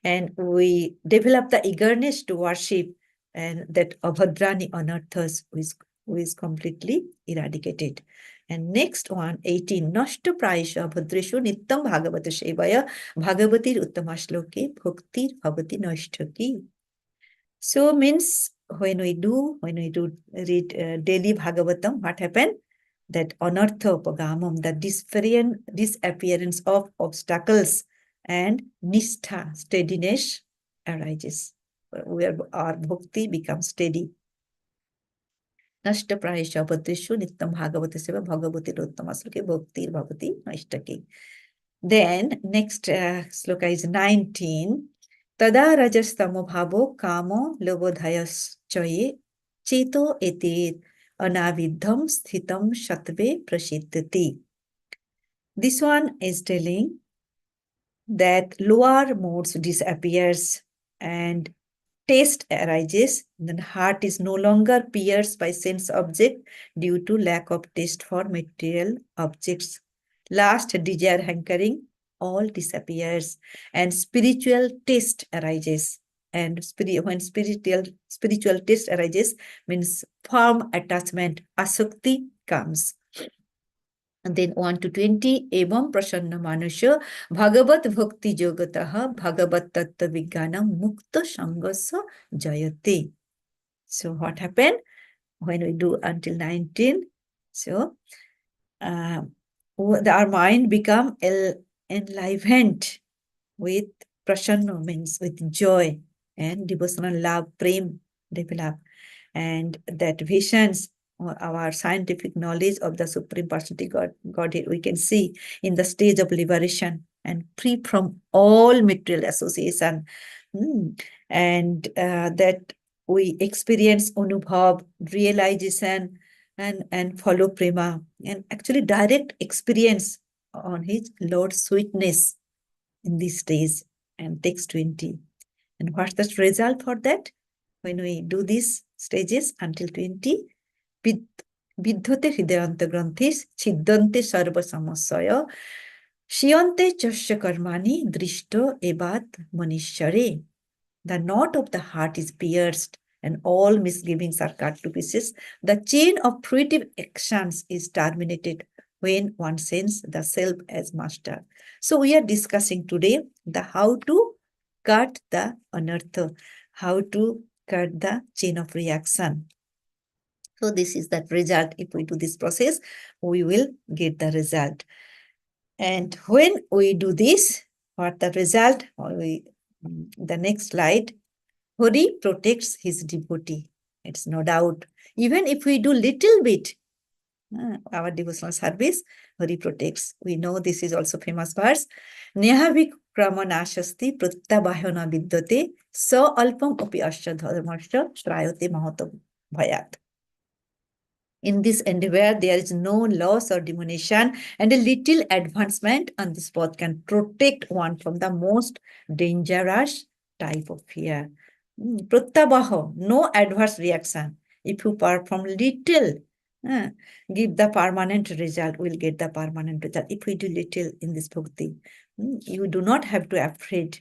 A: and we develop the eagerness to worship, and that abhadrani anarthas is completely eradicated. And next one, 18, Nashta Praisha Bhadreshu Nittam Bhagavata Shevaya Bhagavatir Uttamasloke Bhaktir Bhavati Nashtaki. So means when we do read daily Bhagavatam, what happened? That anartha pagamam, the disappearance of obstacles, and nishtha, steadiness, arises, where our bhakti becomes steady. Nashta prayesha bhadreshu nittam bhagavata seva bhagavati uttama sloke bhaktir bhavati nashtaki. Then next sloka is 19. Tada rajastamo bhavo kamo lobodhayas chaye cheto etir anavidham sthitam shatve prasiddhati. This one is telling that lower modes disappears and taste arises, then heart is no longer pierced by sense object due to lack of taste for material objects. Last desire hankering all disappears and spiritual taste arises. And when spiritual taste arises means firm attachment, asakti comes. And then 1 to 20, evam prasanna manusya bhagavat bhakti yogatah bhagavat tattva vijnanam mukta sangasa jayate. So what happened when we do until 19? So our mind become enlivened with prasanna, means with joy, and devotional love, prem develop. And that visions or our scientific knowledge of the Supreme Personality Godhead, we can see in the stage of liberation and free from all material association. And that we experience anubhav, realization, and follow prema, and actually direct experience on his Lord's sweetness in these days. And text 20. And what's the result for that? When we do these stages until 20, বিদ্ধতে হৃদয়ান্তগ্রন্থি ছিদ্যন্তে সর্বসমস্যয় শিয়ন্তে চস্য কর্মাণি দৃষ্ট এবাত মনীশ্বরে. The knot of the heart is pierced and all misgivings are cut to pieces. The chain of fruitive actions is terminated when one sends the self as master. So we are discussing today the how to cut the anartha, how to cut the chain of reaction. So this is that result. If we do this process, we will get the result. And when we do this, what the result? The next slide. Hari protects his devotee. It's no doubt. Even if we do little bit, our devotional service, Hari protects. We know this is also famous verse. Nehavik kramanashasti prattabhayana vidyate sa alpam api asya dharmasya shrayote mahatam bhayat. In this endeavor, there is no loss or diminution, and a little advancement on this path can protect one from the most dangerous type of fear. Prattabaha, no adverse reaction. If you perform little, give the permanent result, we'll get the permanent result. If we do little in this bhakti, you do not have to afraid,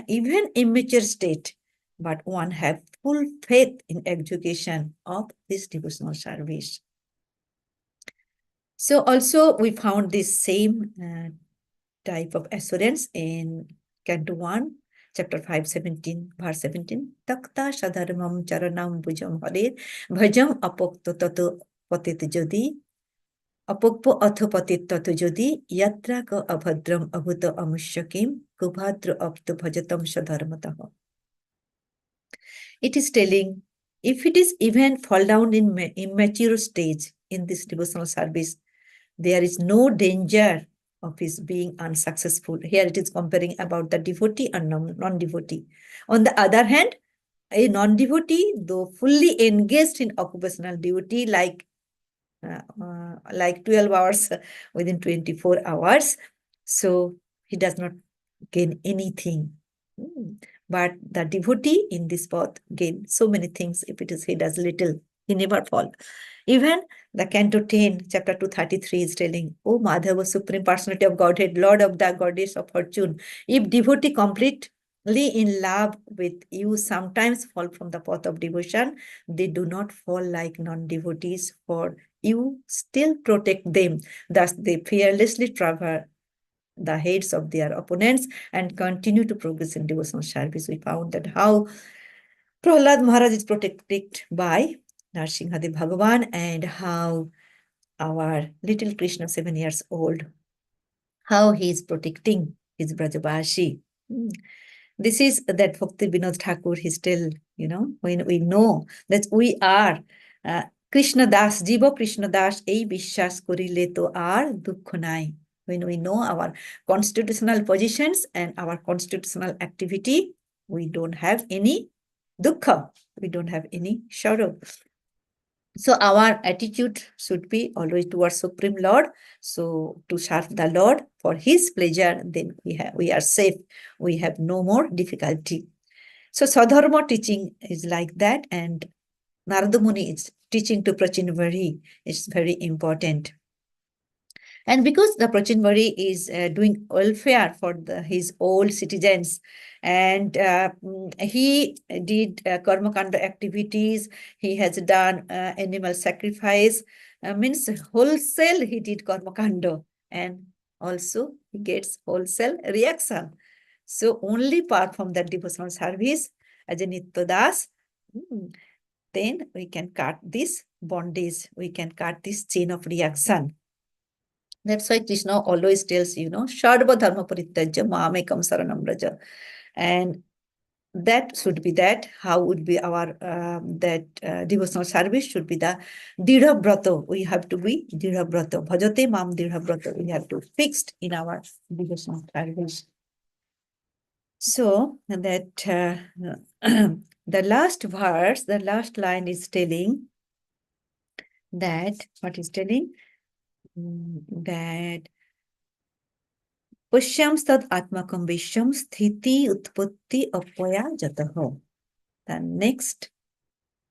A: even immature state, but one have full faith in execution of this devotional service. So also we found this same type of assurance in Canto 1, chapter 5, 17, verse 17. Takta sadharmam charanam bhujam harir bhajam apokto tato patit jodi apokpo athopatit tato jodi yatra ka abhadram abhuta amusyakim kubhadra apto bhajatam sadharmataha. It is telling, if it is even fall down in immature stage in this devotional service, there is no danger of his being unsuccessful. Here it is comparing about the devotee and non-devotee. On the other hand, a non-devotee, though fully engaged in occupational duty, like 12 hours within 24 hours, so he does not gain anything. But the devotee in this path gain so many things. If it is he does little, he never fall. Even the Canto 10, chapter 233 is telling, O Madhava, Supreme Personality of Godhead, Lord of the Goddess of Fortune, if devotee completely in love with you sometimes fall from the path of devotion, they do not fall like non-devotees, for you still protect them. Thus they fearlessly travel the heads of their opponents and continue to progress in devotional service. We found that how Prahlad Maharaj is protected by Narsimhadev Bhagavan, and how our little Krishna, 7 years old, how he is protecting his Brajavashi. This is that Bhakti Vinod Thakur, he still, when we know that we are Krishna Das, Jiva Krishna Das, ei Bishwas korile to ar dukho nai. When we know our constitutional positions and our constitutional activity, we don't have any dukkha, we don't have any sorrow. So our attitude should be always towards Supreme Lord. So to serve the Lord for His pleasure, then we are safe. We have no more difficulty. So Sadharma teaching is like that, and Narada Muni is teaching to Prachinvari is very important. And because the Prachinvari is doing welfare for his old citizens, and he did karmakanda activities, he has done animal sacrifice, means wholesale he did karmakanda, and also he gets wholesale reaction. So only perform that devotional service as a Nitya Das, then we can cut this bondage, we can cut this chain of reaction. That's why Krishna always tells, Sarva Dharma Parityajya Mamekam Saranam Vraja. And that should be that. How would be our devotional service should be the Dira Brata. We have to be Dira Brata. Bhajate Mam Dira Brata. We have to fixed in our devotional service. So that the last verse, the last line is telling that, what is telling? That Pushyam stad atmakam visham sthiti utpatti apaya jataho. The next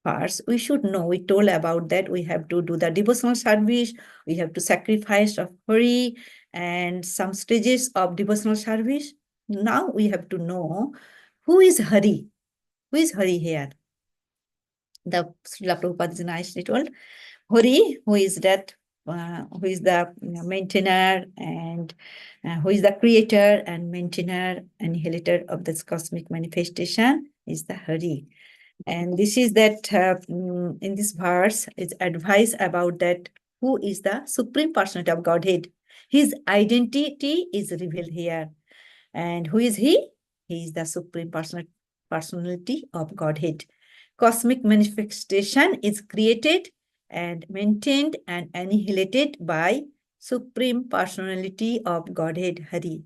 A: verse, we should know, we told about that we have to do the devotional service, we have to sacrifice of Hari and some stages of devotional service. Now we have to know who is Hari. Who is Hari here? The Srila Prabhupada is nicely told, Hari, who is that? Who is the maintainer and who is the creator and maintainer, annihilator of this cosmic manifestation is the Hari. And this is that in this verse is advice about that who is the Supreme Personality of Godhead. His identity is revealed here. And who is he? He is the Supreme Personality of Godhead. Cosmic manifestation is created and maintained and annihilated by Supreme Personality of Godhead, Hari.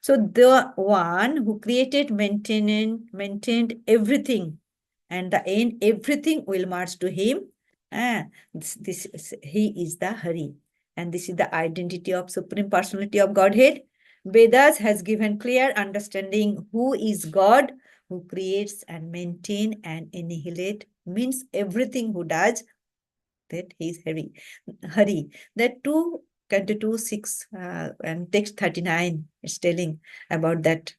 A: So the one who created, maintained everything, and the end, everything will march to him. He is the Hari. And this is the identity of Supreme Personality of Godhead. Vedas has given clear understanding who is God, who creates and maintain and annihilate, means everything who does, that he is Hari. That 2:6 and text 39 is telling about that.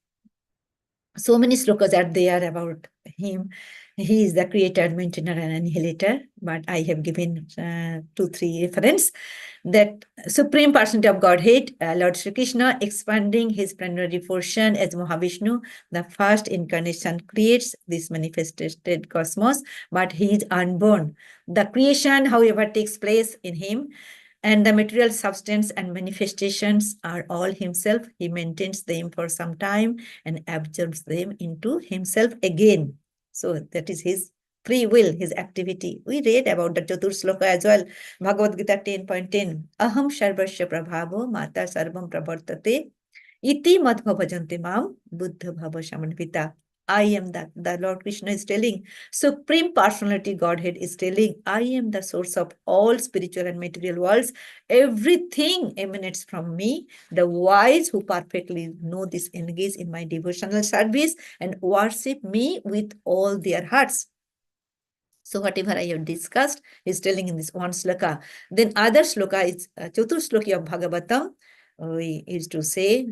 A: So many slokas are there about him. He is the creator, maintainer, and annihilator. But I have given 2-3 reference. That Supreme Personality of Godhead, Lord Sri Krishna, expanding his plenary portion as Mahavishnu, the first incarnation, creates this manifested cosmos, but he is unborn. The creation, however, takes place in him, and the material substance and manifestations are all himself. He maintains them for some time and absorbs them into himself again. So that is his free will, his activity. We read about the Chatur Sloka as well. Bhagavad Gita 10.10. Aham Sarvasya Prabhavo Mata Sarvam Pravartate Iti Madhva Mam Buddha Bhava Shamanvita. I am that. The Lord Krishna is telling. Supreme Personality Godhead is telling, I am the source of all spiritual and material worlds. Everything emanates from me. The wise who perfectly know this engage in my devotional service and worship me with all their hearts. So whatever I have discussed is telling in this one sloka. Then other sloka is Chatur Sloki of Bhagavatam. We used to say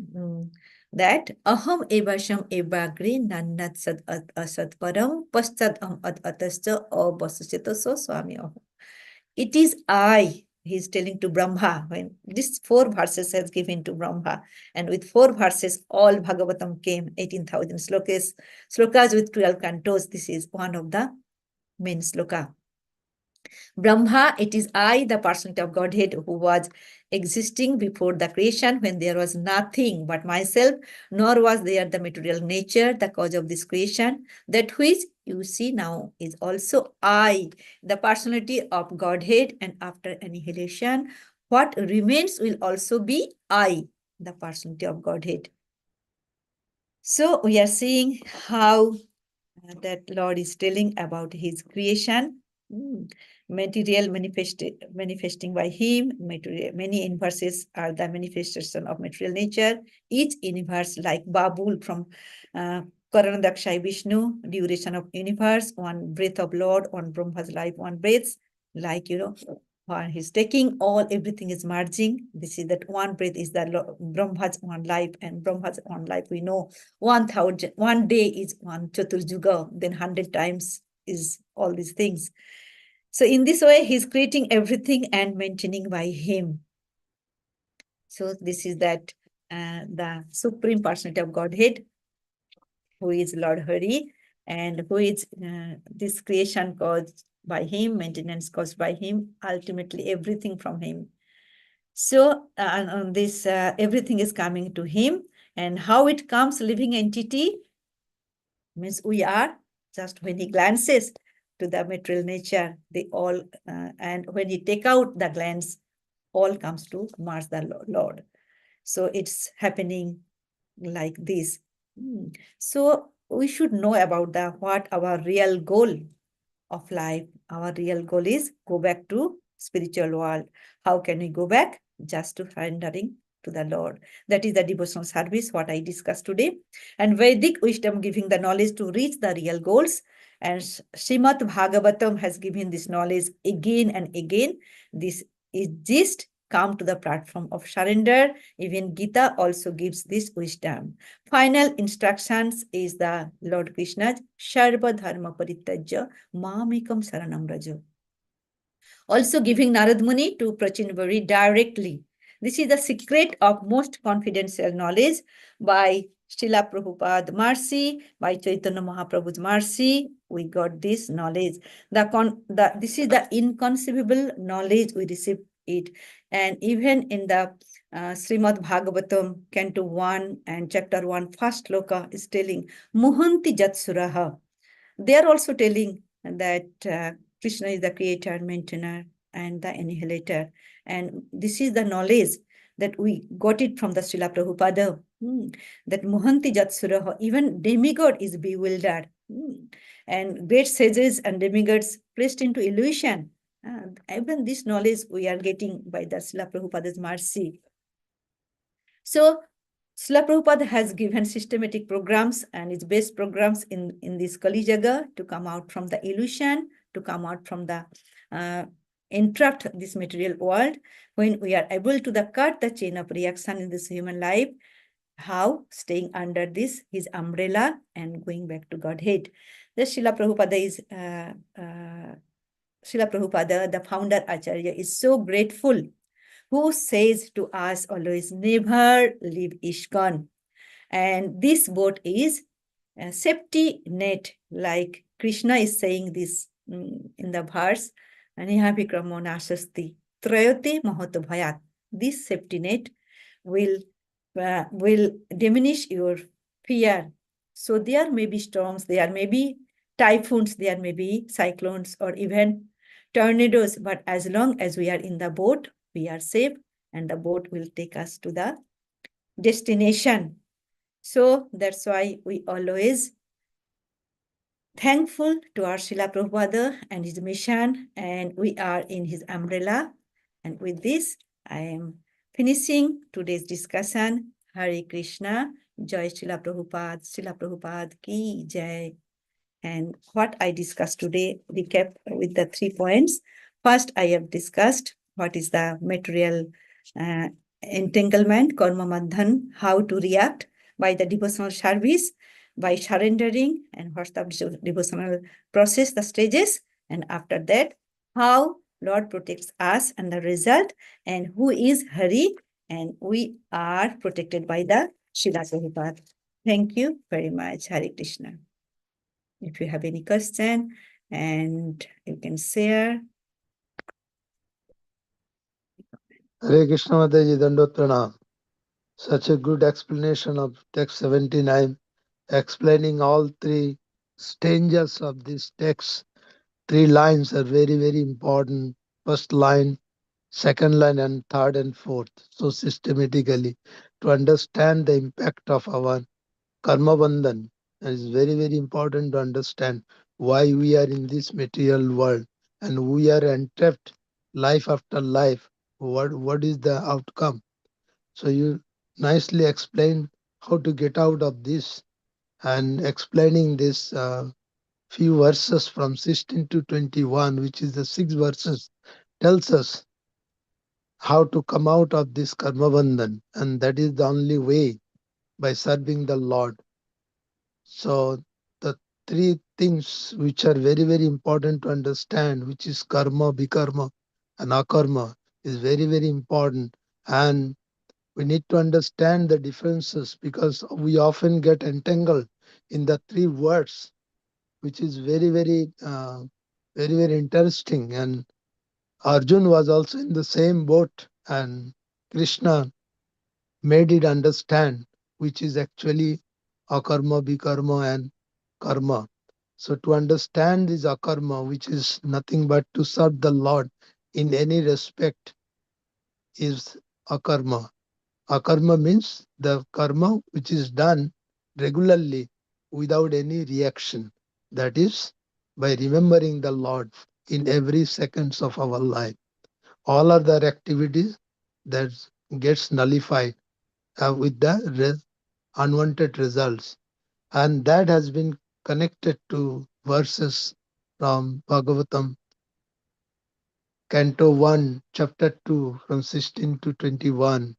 A: that aham evasham evagri nannat sad asat param paschat ad atascha abhasasita so swami aham. It is I, he is telling to Brahma, when these 4 verses has given to Brahma, and with 4 verses all Bhagavatam came, 18,000 slokas with 12 cantos. This is one of the main sloka. Brahma, it is I, the personality of Godhead, who was existing before the creation when there was nothing but myself, nor was there the material nature, the cause of this creation. That which you see now is also I, the personality of Godhead, and after annihilation, what remains will also be I, the personality of Godhead. So we are seeing how that Lord is telling about his creation, material manifesting by him. Many universes are the manifestation of material nature. Each universe, like Babul from Karanadakshai Vishnu, duration of universe, one breath of Lord, one Brahma's life, one breath, like, when he's taking all, everything is merging. This is that one breath is the Brahma's one life, and Brahma's one life, we know 1,000, one day is one Chaturjuga, then 100 times is all these things. So in this way, he's creating everything and maintaining by him. So this is that the Supreme Personality of Godhead, who is Lord Hari, and who is this creation caused by him, maintenance caused by him, ultimately everything from him. So on this, everything is coming to him. And how it comes, living entity, means we are, just when he glances to the material nature, they all, and when he take out the glance, all comes to merge the Lord. So it's happening like this. So we should know about the what our real goal of life. Our real goal is go back to spiritual world. How can we go back? Just to surrendering to the Lord. That is the devotional service, what I discussed today. And Vedic wisdom giving the knowledge to reach the real goals. And Srimad Bhagavatam has given this knowledge again and again. This is just come to the platform of surrender. Even Gita also gives this wisdom. Final instructions is the Lord Krishna's Sarva Dharma Parityajya Mamekam Saranam Raja. Also giving Narad Muni to Prachinvari directly. This is the secret of most confidential knowledge by Srila Prabhupada mercy, by Chaitanya Mahaprabhu's mercy, we got this knowledge. This is the inconceivable knowledge we receive it. And even in the Srimad Bhagavatam, Canto 1 and Chapter 1, first sloka is telling, Muhanti Jatsuraha. They are also telling that Krishna is the creator, maintainer, and the annihilator. And this is the knowledge that we got it from the Srila Prabhupada, that Mohanti Jatsuraha, even demigod is bewildered. And great sages and demigods placed into illusion. Even this knowledge we are getting by the Srila Prabhupada's mercy. So Srila Prabhupada has given systematic programs and its best programs in this Kali Jaga to come out from the illusion, to come out from the interrupt this material world. When we are able to cut the chain of reaction in this human life, how? Staying under this, his umbrella and going back to Godhead. The Srila Prabhupada is, Srila Prabhupada, the founder Acharya, is so grateful, who says to us always, never leave ISKCON. And this boat is a safety net, like Krishna is saying this in the verse, Nihavikramo Nashasti, Trayote Mahoto Bhayat. This safety net will diminish your fear. So there may be storms, there may be typhoons, there may be cyclones or even tornadoes, but as long as we are in the boat, we are safe, and the boat will take us to the destination. So that's why we always thankful to our Srila Prabhupada and his mission, and we are in his umbrella. And with this, I am finishing today's discussion. Hare Krishna, Jai Srila Prabhupada ki Jai. And what I discussed today, recap with the 3 points. First, I have discussed what is the material entanglement, karma bandhan, how to react by the devotional service, by surrendering, and what's the devotional process, the stages, and after that, how Lord protects us and the result, and who is Hari, and we are protected by the Srila Prabhupada. Thank you very much. Hare Krishna. If you have any question, and you can share.
B: Hare Krishna Mataji, Dandot Pranam. Such a good explanation of text 79, explaining all 3 stanzas of this text. 3 lines are very, very important. First line, second line and third and fourth. So systematically to understand the impact of our karma bandhan. And it's very, very important to understand why we are in this material world and we are entrapped life after life. What is the outcome? So you nicely explain how to get out of this, and explaining this few verses from 16 to 21, which is the 6 verses, tells us how to come out of this karma bandhan, and that is the only way, by serving the Lord. So the three things which are very, very important to understand, which is karma, bikarma, and akarma, is very, very important. And we need to understand the differences, because we often get entangled in the three words, which is very, very, very interesting. And Arjun was also in the same boat, and Krishna made it understand, which is actually akarma, bikarma, and karma. So to understand this akarma, which is nothing but to serve the Lord in any respect, is akarma. Akarma means the karma which is done regularly without any reaction. That is, by remembering the Lord in every seconds of our life. All other activities that gets nullified with the unwanted results. And that has been connected to verses from Bhagavatam, Canto 1, Chapter 2, from 16 to 21.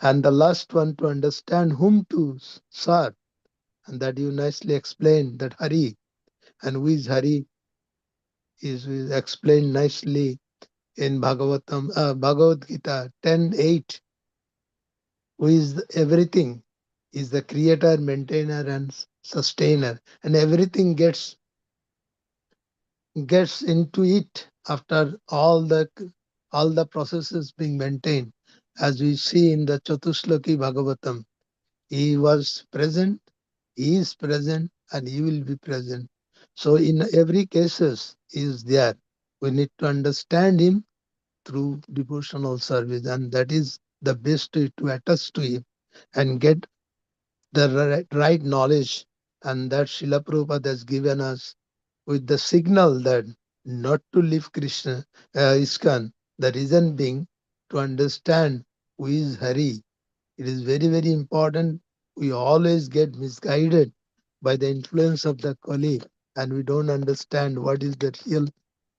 B: And the last one, to understand whom to serve. And that you nicely explained, that Hari, and who is Hari, is explained nicely in Bhagavad Gita 10:8. Who is everything, is the creator, maintainer, and sustainer, and everything gets into it after all the processes being maintained. As we see in the Chatusloki Bhagavatam, he was present, he is present, and he will be present. So in every cases he is there. We need to understand him through devotional service, and that is the best way to attach to him and get the right knowledge. And that Srila Prabhupada has given us with the signal that not to leave Krishna, ISKCON. The reason being, to understand who is Hari. It is very, very important. We always get misguided by the influence of the colleague, and we don't understand what is the real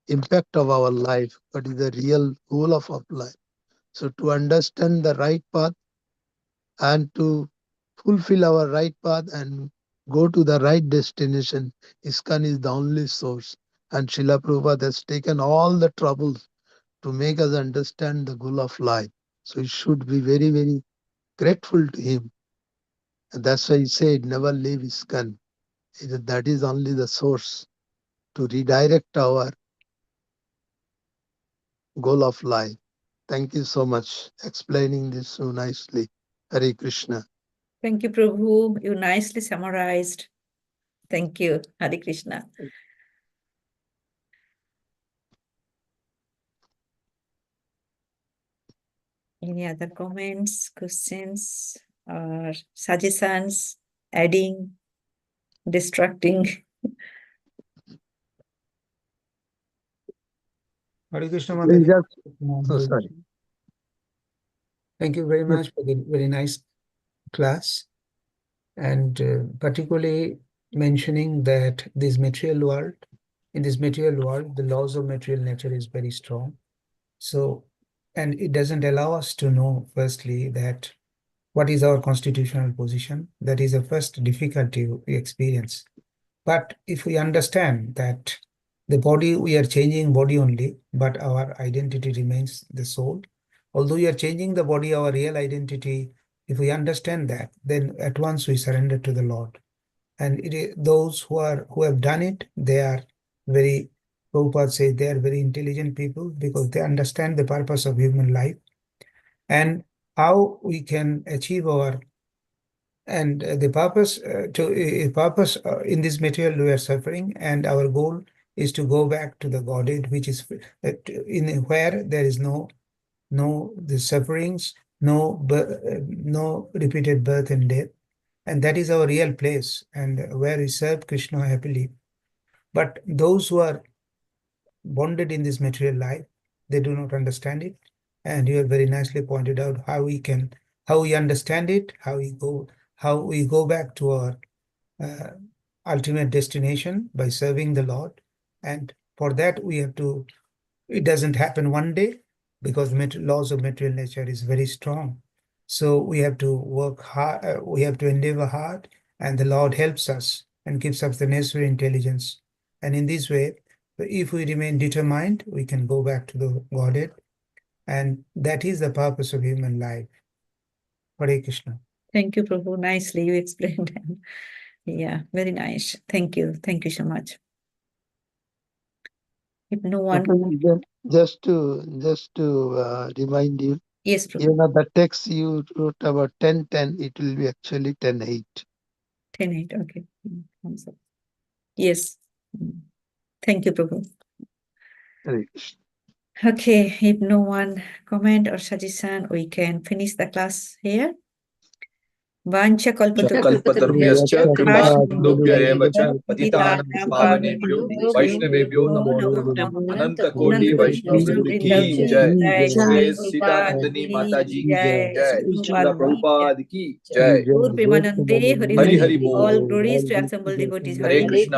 B: impact of our life, what is the real goal of our life. So to understand the right path and to fulfill our right path and go to the right destination, ISKCON is the only source. And Srila Prabhupada has taken all the troubles to make us understand the goal of life. So we should be very, very grateful to him. And that's why he said, never leave ISKCON. That is only the source to redirect our goal of life. Thank you so much explaining this so nicely. Hare Krishna.
A: Thank you, Prabhu. You nicely summarized. Thank you, Hare Krishna. Any other comments, questions, or suggestions, adding, distracting?
C: Hare Krishna
B: Please
C: Mataji.
B: sorry.
C: Thank you very much for the very nice class, and particularly mentioning that in this material world, the laws of material nature is very strong. So, and it doesn't allow us to know, firstly, that what is our constitutional position. That is the first difficulty we experience. But if we understand that the body, we are changing body only, but our identity remains the soul. Although we are changing the body, our real identity, if we understand that, then at once we surrender to the Lord. And those who have done it, they are very, Prabhupada says, they are very intelligent people, because they understand the purpose of human life and how we can achieve our, and the purpose in this material we are suffering, and our goal is to go back to the Godhead, which is in where there is no no the sufferings, no no repeated birth and death. And that is our real place, and where we serve Krishna happily. But those who are bonded in this material life, they do not understand it. And you have very nicely pointed out how we understand it, how we go back to our ultimate destination by serving the Lord. And for that we have to, it doesn't happen one day, because laws of material nature is very strong. So we have to work hard, we have to endeavor hard, and the Lord helps us and gives us the necessary intelligence. And in this way, if we remain determined, we can go back to the Godhead. And that is the purpose of human life. Hare Krishna.
A: Thank you, Prabhu. Nicely you explained. Yeah, very nice. Thank you. Thank you so much. If no one...
B: Just to remind you,
A: Yes, Prabhu.
B: you know, the text you wrote about 10:10, it will be actually 10:8.
A: 10:8, okay. Thumbs up. Yes. Thank you, Prabhu.
B: Hare Krishna.
A: Okay, if no one comment or suggestion, we can finish the class here. Vancha
G: कल्पतरुभ्यश्च कृपा सिन्धुभ्य एव च पतितानां पावनेभ्यो वैष्णवेभ्यो नमो नमः। अनंत कोटि वैष्णव वृंद की जय। श्री सीता नंदिनी माता जी की जय। श्रील प्रभुपाद की जय।
A: Lord Premanande,
G: हरि हरि बोल।
A: all glories to assembled devotees.
G: Hare Krishna.